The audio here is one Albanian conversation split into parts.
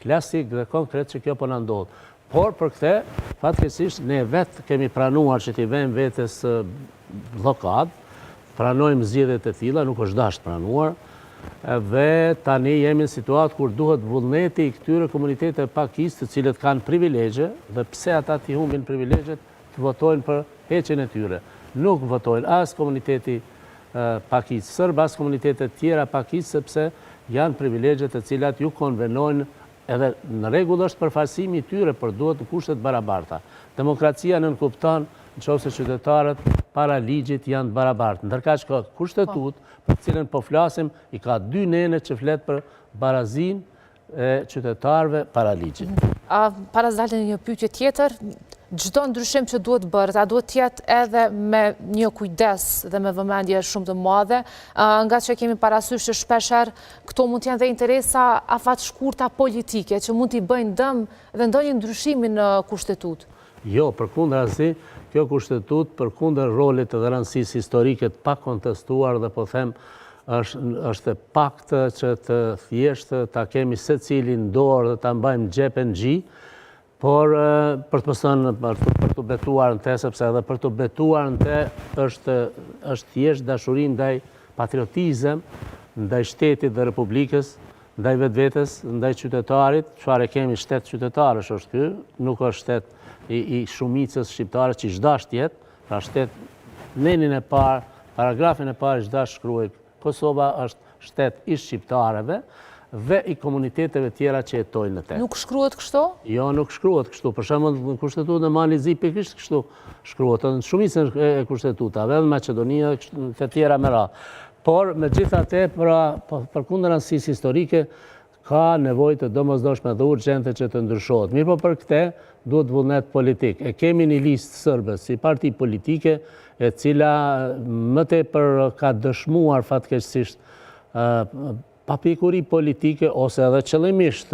klasik dhe konkret që kjo po na ndodh. Por për këtë, fatkeqësisht ne vetë kemi pranuar që t'i vëmë vetes blokad, pranojmë zgjedhjet e tilla, nuk është dashur pranuar, dhe tani jemi në situatë kur duhet vullneti i këtyre komuniteteve pakistë të cilët kanë privilegje, dhe pse ata t'i humbin privilegjet, të votojnë për heqjen e tyre. Nuk votojnë as komuniteti pakistë sërb, as komunitetet tjera pakistë, sepse janë privilegjet të cilat ju konvenojnë, edhe në rregull është përfaqësimi i tyre, por duhet në kushte të barabarta. Demokracia nënkupton nëse qytetarët para ligjit janë të barabartë. Ndërkaq ka kushtetutë, për cilën po flasim, i ka 2 nene që flet për barazinë e qytetarëve para ligjit. Para të dalë një pyetje tjetër, çdo ndryshim që duhet bërë, duhet të jetë edhe me një kujdes dhe me vëmendje shumë të madhe, nga që kemi parasysh që shpeshherë këto mund të jenë dhe interesa afatshkurta politike që mund t'i bëjnë dëm dhe ndonjë ndryshimi në kushtetutë. Jo, përkundrazi, kjo kushtetutë përkundër rolit dhe rëndësisë historike të pakontestuar dhe po them është e paktë që të thjeshtë ta kemi secili në dorë dhe ta mbajmë xhepën xhi, por për të mësuar për të betuar në te, sepse edhe për të betuar në te është thjesht dashuri ndaj patriotizëm, ndaj shtetit dhe republikës, ndaj vetvetes, ndaj qytetarit, çfarë kemi shtet qytetarësh është ky, nuk është shtet i shumicës shqiptare që çdo shtet, pra shtet nenin e parë, paragrafin e parë çdo shkruaj Kosova është shtet i shqiptarëve dhe i komuniteteve tjera që jetojnë në te. Nuk shkruhet kështu? Jo, nuk shkruhet kështu. Për shembull, në kushtetutën e Mali Zi pikërisht kështu shkruhet, në shumicën e kushtetutave, në Maqedonia, të tjera me radhë. Por megjithatë, përkundërësisë historike, ka nevojë të domosdoshme dhe urgjente që të ndryshohet. Mirë po për këtë duhet vullnet politik. E kemi një listë sërbe si parti politike e cila më tepër ka dëshmuar fatkeqësisht papikuri politike ose edhe qëllimisht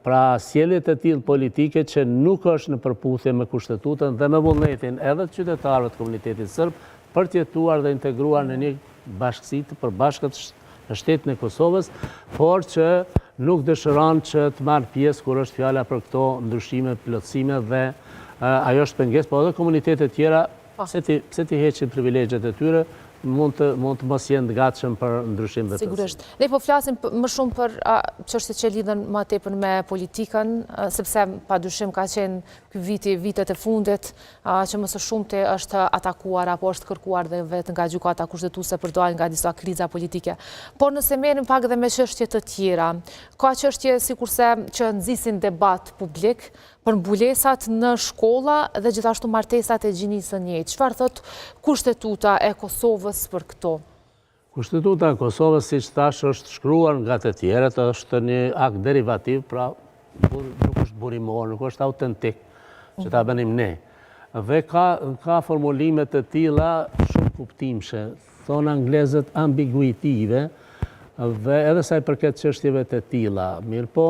pra sjelljet e tillë politike që nuk është në përputhje me kushtetutën dhe me vullnetin edhe të qytetarëve të komunitetit serb për të jetuar dhe integruar në një bashkësi të përbashkët në shtetin e Kosovës, por që nuk dëshiron që të marrë pjesë kur është fjala për këto ndryshime, plotësime dhe ajo është pengesë, po edhe komunitetet tjera, pse ti heqin privilegjet e tyre, mund të mos jenë të gatshëm për ndryshim dhe sigurisht. Ne po flasim më shumë për çështjet që lidhen më tepër me politikën, sepse padyshim ka qenë ky vitet e fundit që më së shumti është atakuar apo është kërkuar dhe vetë nga gjykata kushtetuese për dalë nga disa kriza politike. Por nëse merrim pak dhe me çështje të tjera, ka çështje sikurse që nxisin debat publik për mbulesat në shkolla dhe gjithashtu martesat e gjinisë së njëjtë. Çfarë thot kushtetuta e Kosovës për këto? Kushtetuta e Kosovës, siç thash, është shkruar nga të tjerët, është një akt derivativ, pra nuk është burimor, nuk është autentik që ta bënim ne. Dhe ka formulime të tilla shumë kuptimshë, thonë anglezët ambiguitive, dhe edhe sa i përket çështjeve të tilla. Mirë po,